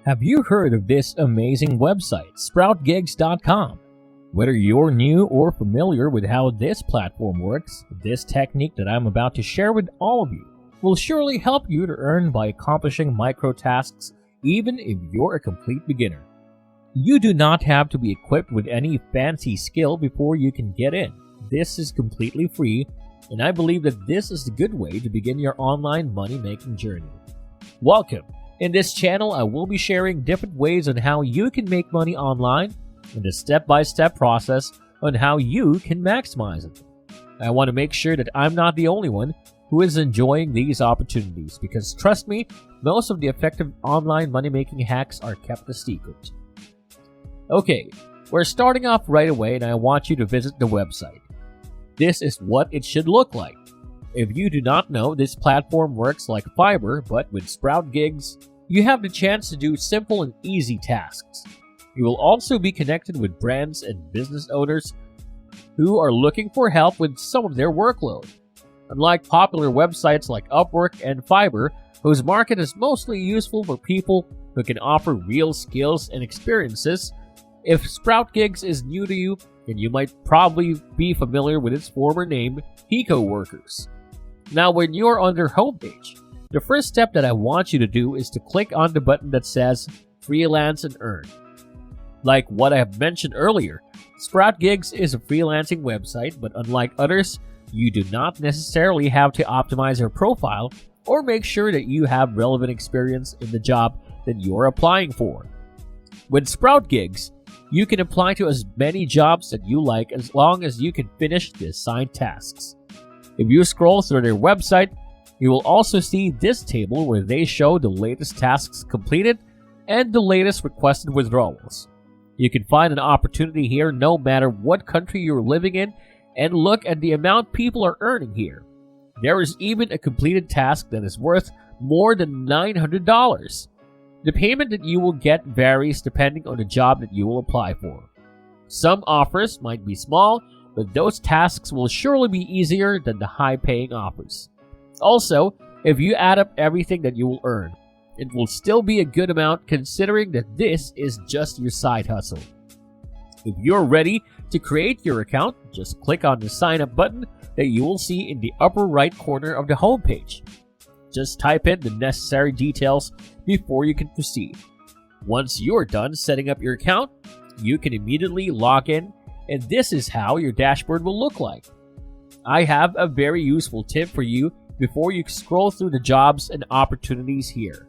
Have you heard of this amazing website, sproutgigs.com? Whether you're new or familiar with how this platform works, this technique that I'm about to share with all of you will surely help you to earn by accomplishing micro tasks even if you're a complete beginner. You do not have to be equipped with any fancy skill before you can get in. This is completely free, and I believe that this is a good way to begin your online money-making journey. Welcome! In this channel, I will be sharing different ways on how you can make money online and a step-by-step process on how you can maximize it. I want to make sure that I'm not the only one who is enjoying these opportunities because trust me, most of the effective online money-making hacks are kept a secret. Okay, we're starting off right away and I want you to visit the website. This is what it should look like. If you do not know, this platform works like Fiverr, but with Sprout Gigs, you have the chance to do simple and easy tasks. You will also be connected with brands and business owners who are looking for help with some of their workload. Unlike popular websites like Upwork and Fiverr, whose market is mostly useful for people who can offer real skills and experiences, if Sprout Gigs is new to you, then you might probably be familiar with its former name, picoworkers. Now, when you're on their homepage, the first step that I want you to do is to click on the button that says Freelance and Earn. Like what I have mentioned earlier, Sprout Gigs is a freelancing website, but unlike others, you do not necessarily have to optimize your profile or make sure that you have relevant experience in the job that you're applying for. With Sprout Gigs, you can apply to as many jobs that you like as long as you can finish the assigned tasks. If you scroll through their website, you will also see this table where they show the latest tasks completed and the latest requested withdrawals. You can find an opportunity here no matter what country you're living in and look at the amount people are earning here. There is even a completed task that is worth more than $900. The payment that you will get varies depending on the job that you will apply for. Some offers might be small, but those tasks will surely be easier than the high-paying offers. Also, if you add up everything that you will earn, it will still be a good amount considering that this is just your side hustle. If you're ready to create your account, just click on the sign up button that you will see in the upper right corner of the homepage. Just type in the necessary details before you can proceed. Once you're done setting up your account, you can immediately log in, and this is how your dashboard will look like. I have a very useful tip for you before you scroll through the jobs and opportunities here.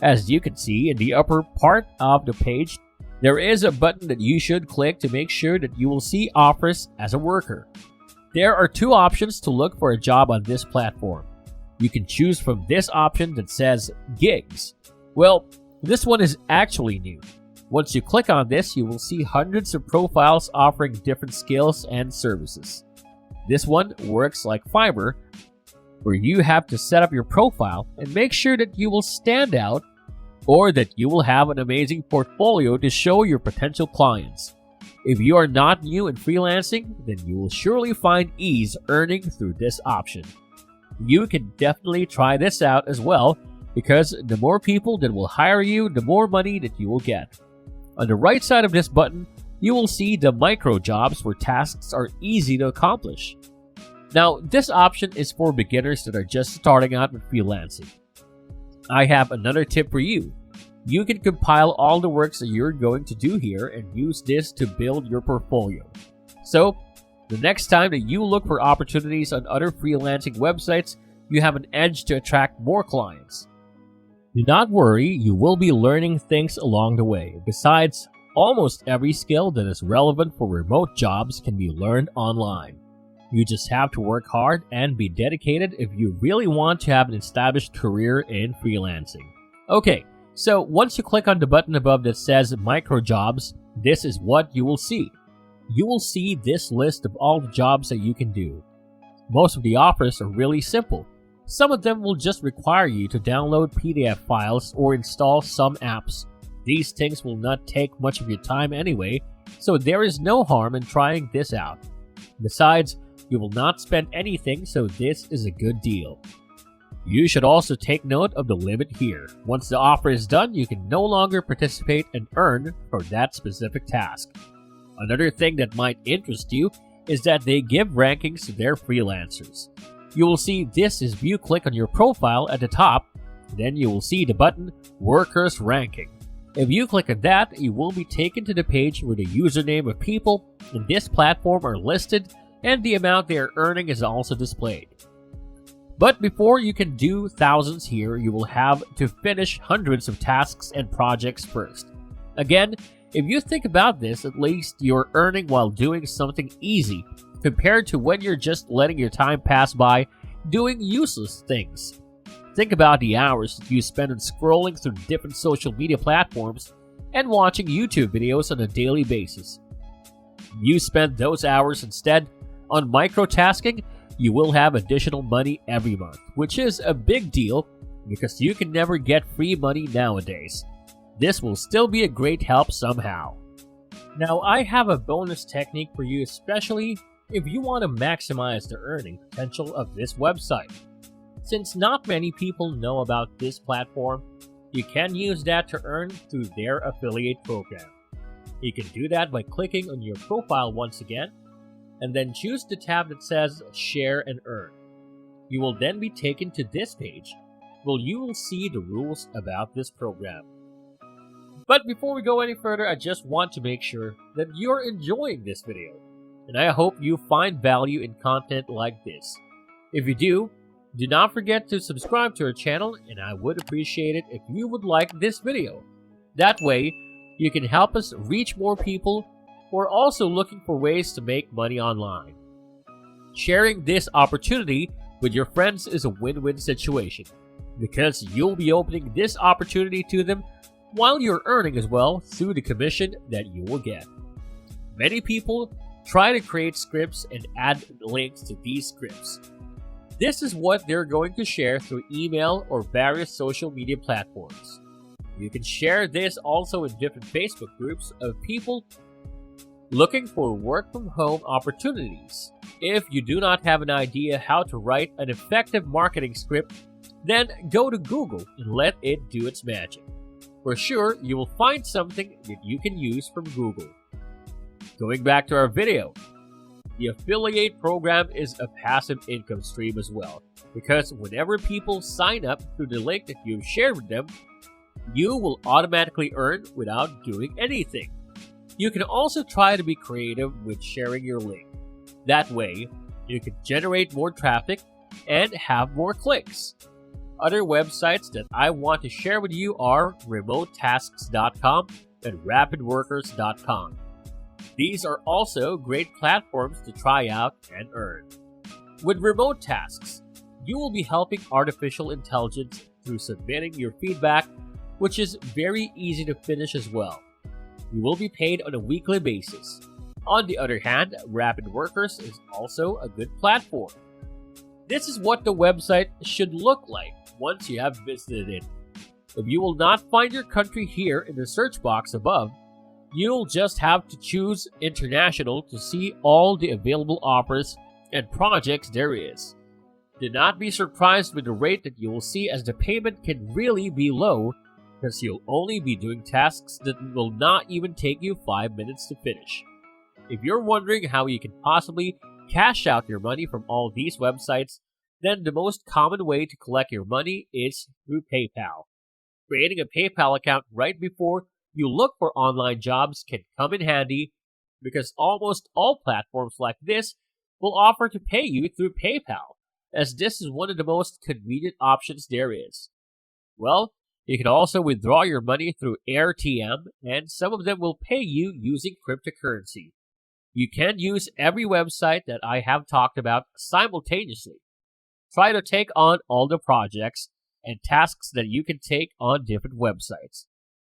As you can see in the upper part of the page, there is a button that you should click to make sure that you will see offers as a worker. There are two options to look for a job on this platform. You can choose from this option that says Gigs. Well, this one is actually new. Once you click on this, you will see hundreds of profiles offering different skills and services. This one works like Fiverr, where you have to set up your profile and make sure that you will stand out or that you will have an amazing portfolio to show your potential clients. If you are not new in freelancing, then you will surely find ease earning through this option. You can definitely try this out as well because the more people that will hire you, the more money that you will get. On the right side of this button, you will see the micro jobs where tasks are easy to accomplish. Now, this option is for beginners that are just starting out with freelancing. I have another tip for you. You can compile all the works that you're going to do here and use this to build your portfolio. So, the next time that you look for opportunities on other freelancing websites, you have an edge to attract more clients. Do not worry, you will be learning things along the way. Besides, almost every skill that is relevant for remote jobs can be learned online. You just have to work hard and be dedicated if you really want to have an established career in freelancing. Okay, so once you click on the button above that says Micro Jobs, this is what you will see. You will see this list of all the jobs that you can do. Most of the offers are really simple. Some of them will just require you to download PDF files or install some apps. These things will not take much of your time anyway, so there is no harm in trying this out. Besides, you will not spend anything, so this is a good deal. You should also take note of the limit here. Once the offer is done, you can no longer participate and earn for that specific task. Another thing that might interest you is that they give rankings to their freelancers. You will see this if you click on your profile at the top, then you will see the button Workers Ranking. If you click on that, you will be taken to the page where the username of people in this platform are listed and the amount they are earning is also displayed. But before you can do thousands here, you will have to finish hundreds of tasks and projects first. Again, if you think about this, at least you're earning while doing something easy compared to when you're just letting your time pass by doing useless things. Think about the hours that you spend on scrolling through different social media platforms and watching YouTube videos on a daily basis. You spend those hours instead on microtasking, you will have additional money every month, which is a big deal because you can never get free money nowadays. This will still be a great help somehow. Now, I have a bonus technique for you, especially if you want to maximize the earning potential of this website. Since not many people know about this platform, you can use that to earn through their affiliate program. You can do that by clicking on your profile once again, and then choose the tab that says Share and Earn. You will then be taken to this page, where you will see the rules about this program. But before we go any further, I just want to make sure that you're enjoying this video, and I hope you find value in content like this. If you do not forget to subscribe to our channel, and I would appreciate it if you would like this video. That way, you can help us reach more people who are also looking for ways to make money online. Sharing this opportunity with your friends is a win-win situation, because you'll be opening this opportunity to them while you're earning as well through the commission that you will get. Many people try to create scripts and add links to these scripts. This is what they're going to share through email or various social media platforms. You can share this also in different Facebook groups of people looking for work-from-home opportunities. If you do not have an idea how to write an effective marketing script, then go to Google and let it do its magic. For sure, you will find something that you can use from Google. Going back to our video, the affiliate program is a passive income stream as well, because whenever people sign up through the link that you've shared with them, you will automatically earn without doing anything. You can also try to be creative with sharing your link. That way, you can generate more traffic and have more clicks. Other websites that I want to share with you are remotetasks.com and rapidworkers.com. These are also great platforms to try out and earn. With Remote Tasks, you will be helping artificial intelligence through submitting your feedback, which is very easy to finish as well. You will be paid on a weekly basis. On the other hand, Rapid Workers is also a good platform. This is what the website should look like once you have visited it. If you will not find your country here in the search box above, you'll just have to choose International to see all the available offers and projects there is. Do not be surprised with the rate that you will see, as the payment can really be low, because you'll only be doing tasks that will not even take you 5 minutes to finish. If you're wondering how you can possibly cash out your money from all these websites, then the most common way to collect your money is through PayPal. Creating a PayPal account right before you look for online jobs can come in handy, because almost all platforms like this will offer to pay you through PayPal, as this is one of the most convenient options there is. Well, you can also withdraw your money through AirTM, and some of them will pay you using cryptocurrency. You can use every website that I have talked about simultaneously. Try to take on all the projects and tasks that you can take on different websites.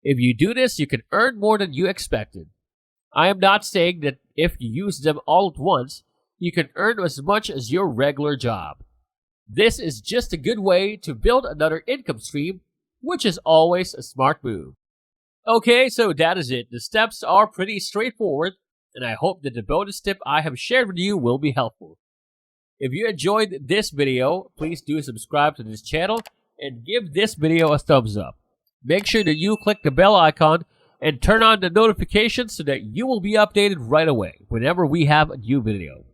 If you do this, you can earn more than you expected. I am not saying that if you use them all at once, you can earn as much as your regular job. This is just a good way to build another income stream, which is always a smart move. Okay, so that is it. The steps are pretty straightforward, and I hope that the bonus tip I have shared with you will be helpful. If you enjoyed this video, please do subscribe to this channel and give this video a thumbs up. Make sure that you click the bell icon and turn on the notifications so that you will be updated right away whenever we have a new video.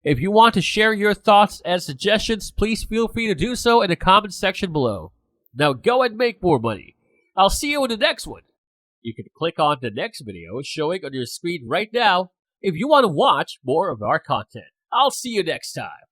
If you want to share your thoughts and suggestions, please feel free to do so in the comments section below. Now go and make more money. I'll see you in the next one. You can click on the next video showing on your screen right now if you want to watch more of our content. I'll see you next time.